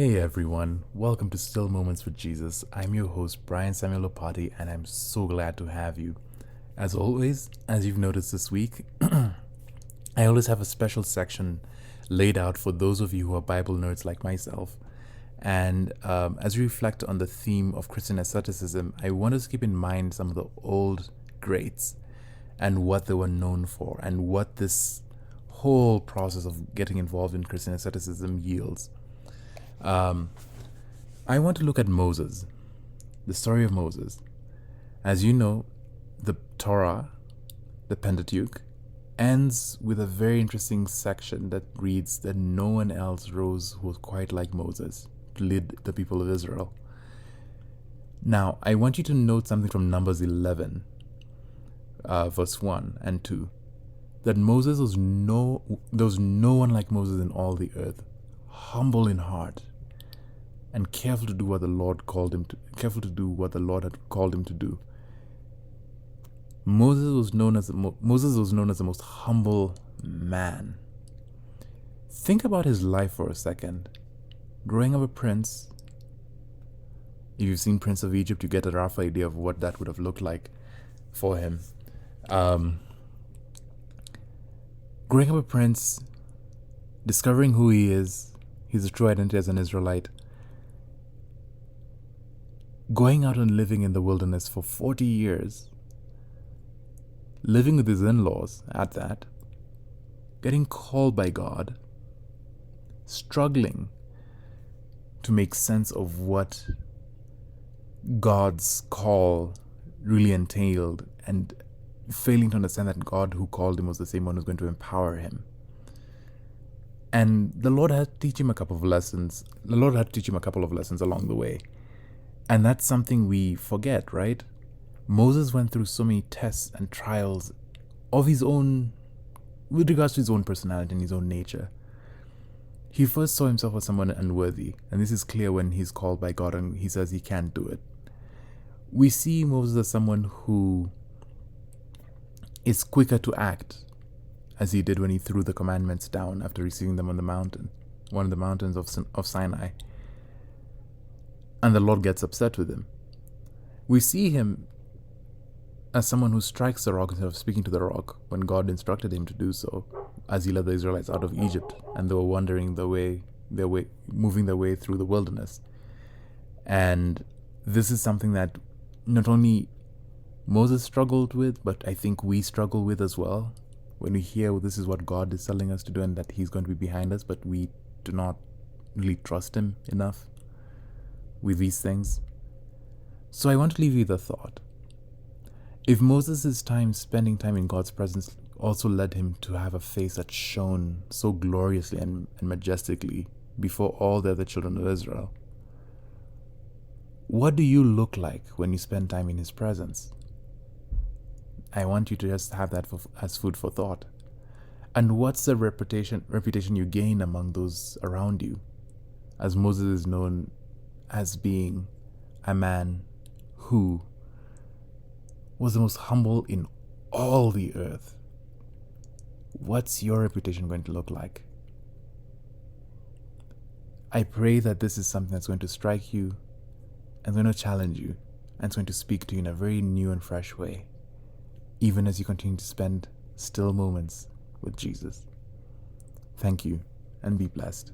Hey everyone, welcome to Still Moments with Jesus. I'm your host Brian Samuel Opati, and I'm so glad to have you. As always, as you've noticed this week, I always have a special section laid out for those of you who are Bible nerds like myself. And as we reflect on the theme of Christian asceticism, I want us to keep in mind some of the old greats and what they were known for and what this whole process of getting involved in Christian asceticism yields. I want to look at Moses, the story of Moses. As you know, the Torah, the Pentateuch, ends with a very interesting section that reads that no one else rose who was quite like Moses to lead the people of Israel. Now, I want you to note something from Numbers 11, verse 1 and 2, that there was no one like Moses in all the earth, humble in heart, and careful to do what the Lord had called him to do. Moses was known as the most humble man. Think about his life for a second. Growing up a prince, if you've seen Prince of Egypt, you get a rough idea of what that would have looked like for him. Growing up a prince, discovering who he is, his true identity as an Israelite, going out and living in the wilderness for 40 years, living with his in-laws at that, getting called by God, struggling to make sense of what God's call really entailed, and failing to understand that God who called him was the same one who's going to empower him. And the Lord had to teach him a couple of lessons. Along the way. And that's something we forget, right? Moses went through so many tests and trials of his own, with regards to his own personality and his own nature. He first saw himself as someone unworthy, and this is clear when he's called by God and he says he can't do it. We see Moses as someone who is quicker to act, as he did when he threw the commandments down after receiving them on the mountain, one of the mountains of Sinai. And the Lord gets upset with him. We see him as someone who strikes the rock instead of speaking to the rock when God instructed him to do so, as he led the Israelites out of Egypt and they were wandering moving their way through the wilderness. And this is something that not only Moses struggled with, but I think we struggle with as well. When we hear this is what God is telling us to do and that he's going to be behind us, but we do not really trust him enough with these things. So I want to leave you the thought. If Moses' spending time in God's presence also led him to have a face that shone so gloriously and majestically before all the other children of Israel, what do you look like when you spend time in his presence? I want you to just have that as food for thought. And what's the reputation you gain among those around you, as Moses is known as being a man who was the most humble in all the earth? What's your reputation going to look like? I pray that this is something that's going to strike you and going to challenge you and it's going to speak to you in a very new and fresh way, even as you continue to spend still moments with Jesus. Thank you and be blessed.